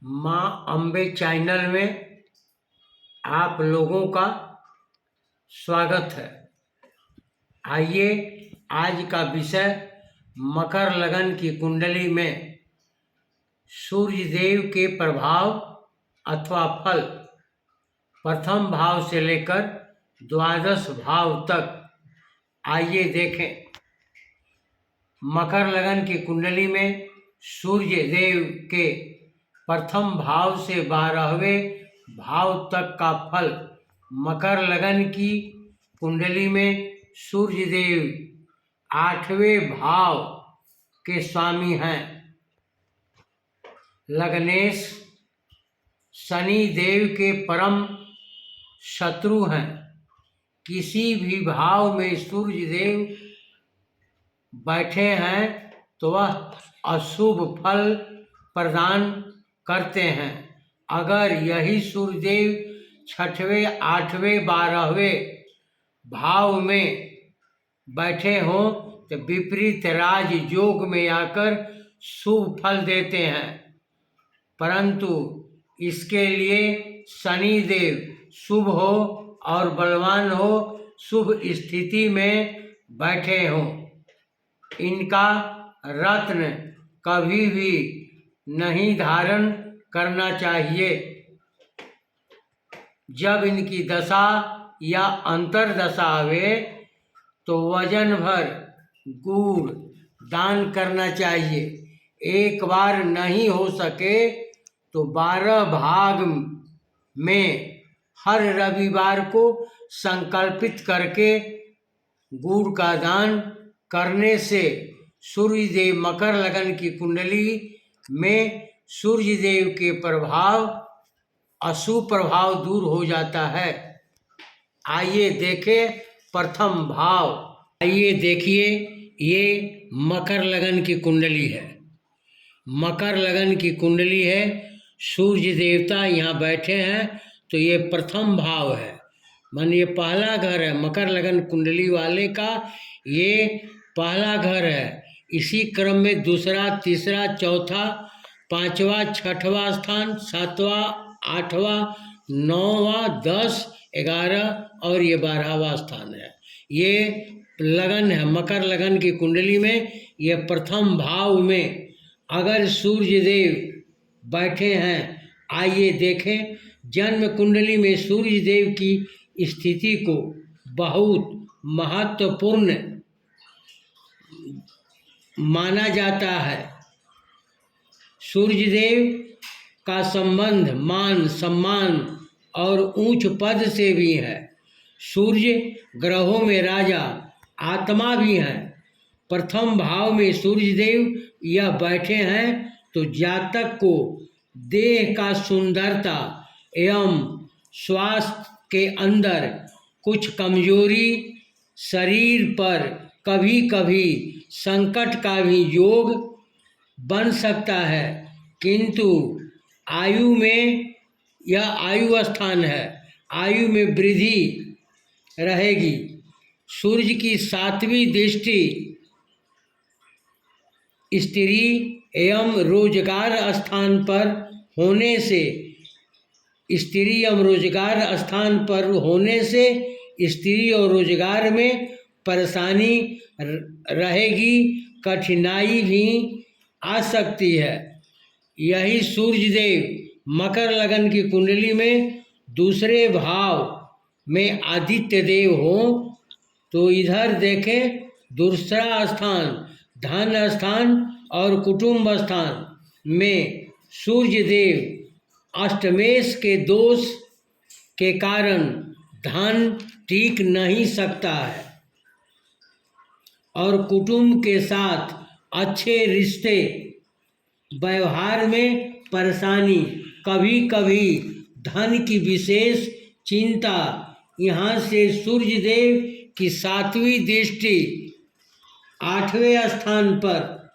माँ अम्बे चैनल में आप लोगों का स्वागत है। आइए आज का विषय मकर लगन की कुंडली में सूर्य देव के प्रभाव अथवा फल प्रथम भाव से लेकर द्वादश भाव तक आइए देखें। मकर लगन की कुंडली में सूर्य देव के प्रथम भाव से 12वें भाव तक का फल। मकर लगन की कुंडली में सूर्य देव 8वें भाव के स्वामी हैं। लग्नेश शनि देव के परम शत्रु हैं। किसी भी भाव में सूर्य देव बैठे हैं तो वह अशुभ फल प्रदान करते हैं। अगर यही सूर्यदेव 6वें 8वें 12वें भाव में बैठे हों तो विपरीत राज योग में आकर शुभ फल देते हैं, परंतु इसके लिए शनि देव शुभ हो और बलवान हो, शुभ स्थिति में बैठे हों। इनका रत्न कभी भी नहीं धारण करना चाहिए। जब इनकी दशा या अंतरदशा आवे तो वजन भर गुड़ दान करना चाहिए। एक बार नहीं हो सके तो 12 भाग में हर रविवार को संकल्पित करके गुड़ का दान करने से सूर्यदेव मकर लगन की कुंडली में सूर्यदेव के प्रभाव अशुभ प्रभाव दूर हो जाता है। आइए देखें प्रथम भाव। आइए देखिए, ये मकर लगन की कुंडली है। मकर लगन की कुंडली है, सूर्य देवता यहाँ बैठे हैं तो ये प्रथम भाव है, मान ये पहला घर है। मकर लगन कुंडली वाले का ये पहला घर है। इसी क्रम में दूसरा, तीसरा, चौथा, 5वां, 6वां स्थान, 7वां, 8वां, 9वां, 10, 11 और ये 12वां स्थान है। ये लगन है मकर लगन की कुंडली में। ये प्रथम भाव में अगर सूर्य देव बैठे हैं, आइए देखें। जन्म कुंडली में सूर्य देव की स्थिति को बहुत महत्वपूर्ण माना जाता है। सूर्यदेव का संबंध मान सम्मान और ऊंच पद से भी है। सूर्य ग्रहों में राजा आत्मा भी हैं। प्रथम भाव में सूर्यदेव यह बैठे हैं तो जातक को देह का सुंदरता एवं स्वास्थ्य के अंदर कुछ कमजोरी, शरीर पर कभी कभी संकट का भी योग बन सकता है, किंतु आयु में यह आयु स्थान है, आयु में वृद्धि रहेगी। सूर्य की 7वीं दृष्टि स्त्री एवं रोजगार स्थान पर होने से, स्त्री एवं रोजगार स्थान पर होने से स्त्री और रोजगार में परेशानी रहेगी, कठिनाई भी आ सकती है। यही सूर्यदेव मकर लगन की कुंडली में दूसरे भाव में आदित्य देव हो तो इधर देखें, दूसरा स्थान धन स्थान और कुटुंब स्थान में सूर्यदेव अष्टमेश के दोष के कारण धन टिक नहीं सकता है और कुटुंब के साथ अच्छे रिश्ते, व्यवहार में परेशानी, कभी कभी धन की विशेष चिंता। यहाँ से सूर्यदेव की 7वीं दृष्टि 8वें स्थान पर,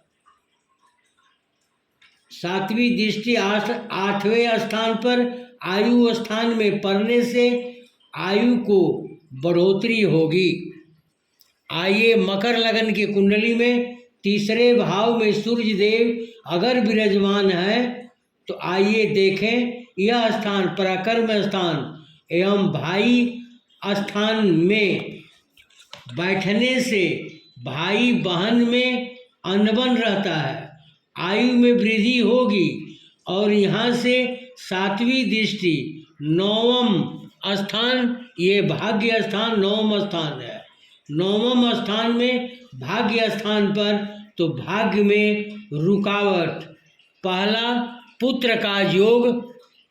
7वीं दृष्टि 8वें स्थान पर आयु स्थान में पड़ने से आयु को बढ़ोतरी होगी। आइए मकर लगन की कुंडली में तीसरे भाव में सूर्य देव अगर विराजमान है तो आइए देखें यह स्थान पराक्रम स्थान एवं भाई स्थान में बैठने से भाई बहन में अनबन रहता है, आयु में वृद्धि होगी। और यहाँ से 7वीं दृष्टि 9वां स्थान, ये भाग्य स्थान 9वां स्थान है। 9वां स्थान में भाग्य स्थान पर तो भाग्य में रुकावट, पहला पुत्र का योग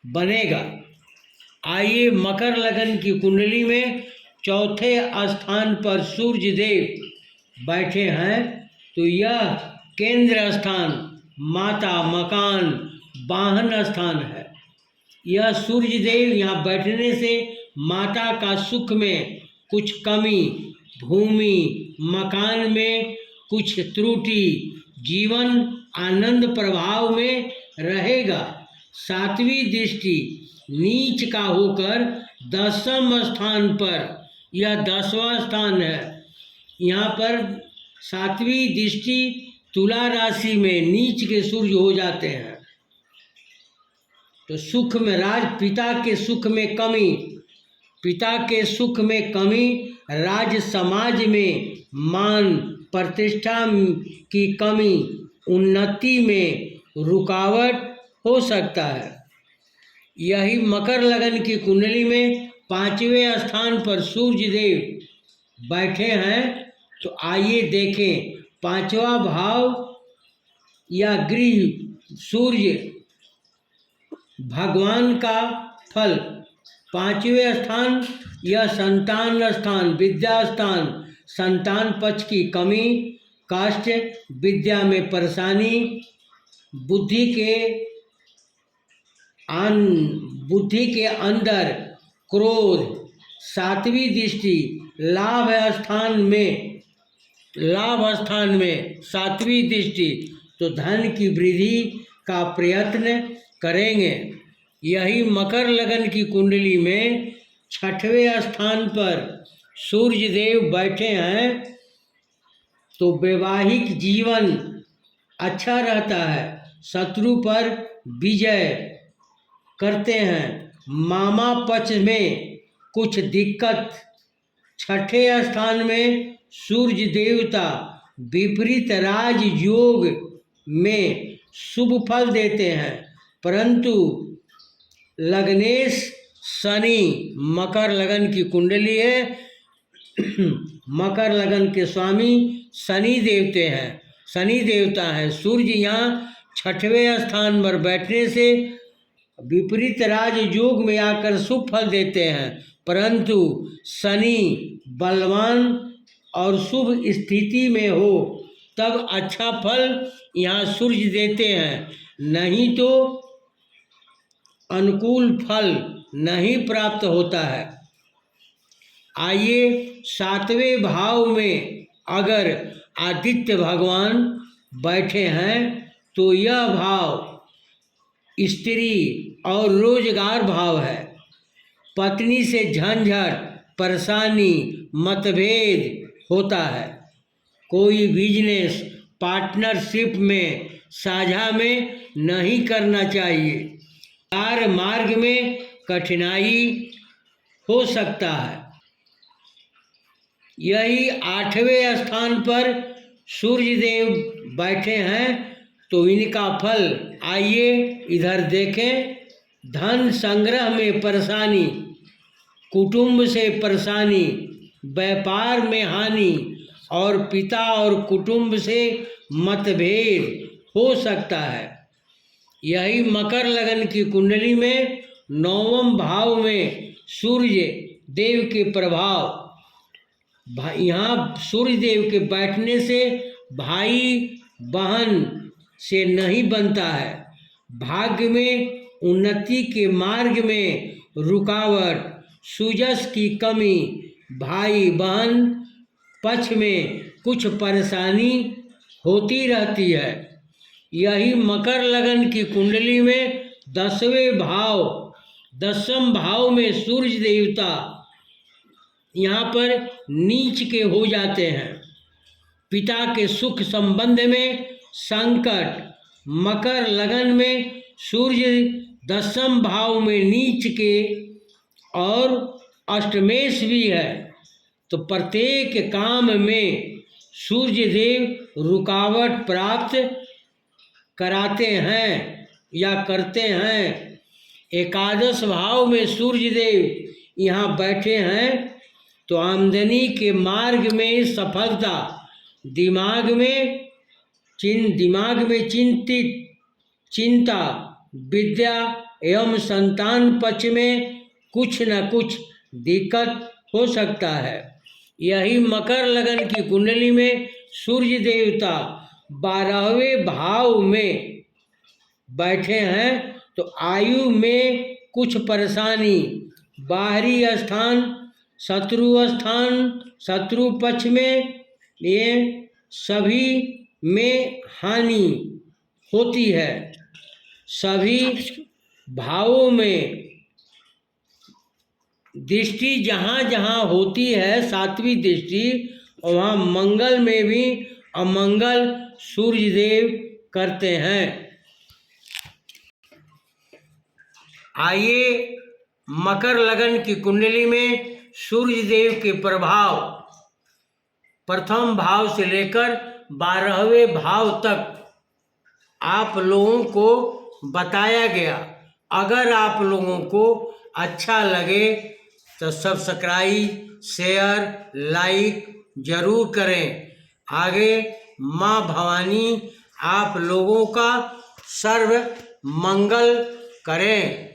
बनेगा। आइए मकर लगन की कुंडली में चौथे स्थान पर सूर्य देव बैठे हैं, तो यह केंद्र स्थान माता मकान वाहन स्थान है। यह सूर्य देव यहाँ बैठने से माता का सुख में कुछ कमी, भूमि मकान में कुछ त्रुटि, जीवन आनंद प्रभाव में रहेगा। 7वीं दृष्टि नीच का होकर 10वें स्थान पर, यह 10वां स्थान है। यहाँ पर 7वीं दृष्टि तुला राशि में नीच के सूर्य हो जाते हैं, तो सुख में पिता के सुख में कमी, पिता के सुख में कमी, राज समाज में मान प्रतिष्ठा की कमी, उन्नति में रुकावट हो सकता है। यही मकर लगन की कुंडली में 5वें स्थान पर सूर्य देव बैठे हैं, तो आइए देखें 5वां भाव या गृह सूर्य भगवान का फल। 5वें स्थान यह संतान स्थान, विद्या स्थान, संतान पक्ष की कमी, कष्ट, विद्या में परेशानी, बुद्धि के अंदर क्रोध। 7वीं दृष्टि लाभ स्थान में 7वीं दृष्टि, तो धन की वृद्धि का प्रयत्न करेंगे। यही मकर लगन की कुंडली में 6वें स्थान पर सूर्य देव बैठे हैं, तो वैवाहिक जीवन अच्छा रहता है, शत्रु पर विजय करते हैं। मामा पक्ष में कुछ दिक्कत। 6ठे स्थान में सूर्य देवता विपरीत राज योग में शुभ फल देते हैं, परंतु लग्नेश शनि, मकर लगन की कुंडली है, मकर लगन के स्वामी शनि देवता हैं। सूर्य यहाँ 6वें स्थान पर बैठने से विपरीत राज योग में आकर शुभ फल देते हैं, परंतु शनि बलवान और शुभ स्थिति में हो तब अच्छा फल यहाँ सूर्य देते हैं, नहीं तो अनुकूल फल नहीं प्राप्त होता है। आइए 7वें भाव में अगर आदित्य भगवान बैठे हैं, तो यह भाव स्त्री और रोजगार भाव है। पत्नी से झंझट, परेशानी, मतभेद होता है। कोई बिजनेस पार्टनरशिप में साझा में नहीं करना चाहिए। कार्य मार्ग में कठिनाई हो सकता है। यही 8वें स्थान पर सूर्य देव बैठे हैं, तो इनका फल आइए इधर देखें। धन संग्रह में परेशानी, कुटुंब से परेशानी, व्यापार में हानि और पिता और कुटुंब से मतभेद हो सकता है। यही मकर लगन की कुंडली में 9वें भाव में सूर्य देव के प्रभाव, यहाँ सूर्य देव के बैठने से भाई बहन से नहीं बनता है। भाग्य में उन्नति के मार्ग में रुकावट, सुजस की कमी, भाई बहन पक्ष में कुछ परेशानी होती रहती है। यही मकर लगन की कुंडली में 10वें भाव में सूर्य देवता यहाँ पर नीच के हो जाते हैं। पिता के सुख संबंध में संकट। मकर लगन में सूर्य 10वें भाव में नीच के और अष्टमेश भी है, तो प्रत्येक काम में सूर्य देव रुकावट प्राप्त कराते हैं या करते हैं। एकादश भाव में सूर्य देव यहाँ बैठे हैं तो आमदनी के मार्ग में सफलता, दिमाग में चिंता, विद्या एवं संतान पक्ष में कुछ न कुछ दिक्कत हो सकता है। यही मकर लगन की कुंडली में सूर्य देवता 12वें भाव में बैठे हैं तो आयु में कुछ परेशानी, बाहरी स्थान, शत्रु पक्ष में, ये सभी में हानि होती है। सभी भावों में दृष्टि जहाँ जहाँ होती है, 7वीं दृष्टि, वहाँ मंगल में भी अमंगल सूर्य देव करते हैं। आइए मकर लगन की कुंडली में सूर्य देव के प्रभाव प्रथम भाव से लेकर 12वें भाव तक आप लोगों को बताया गया। अगर आप लोगों को अच्छा लगे तो सब्सक्राइब, शेयर, लाइक जरूर करें। आगे माँ भवानी आप लोगों का सर्व मंगल करें।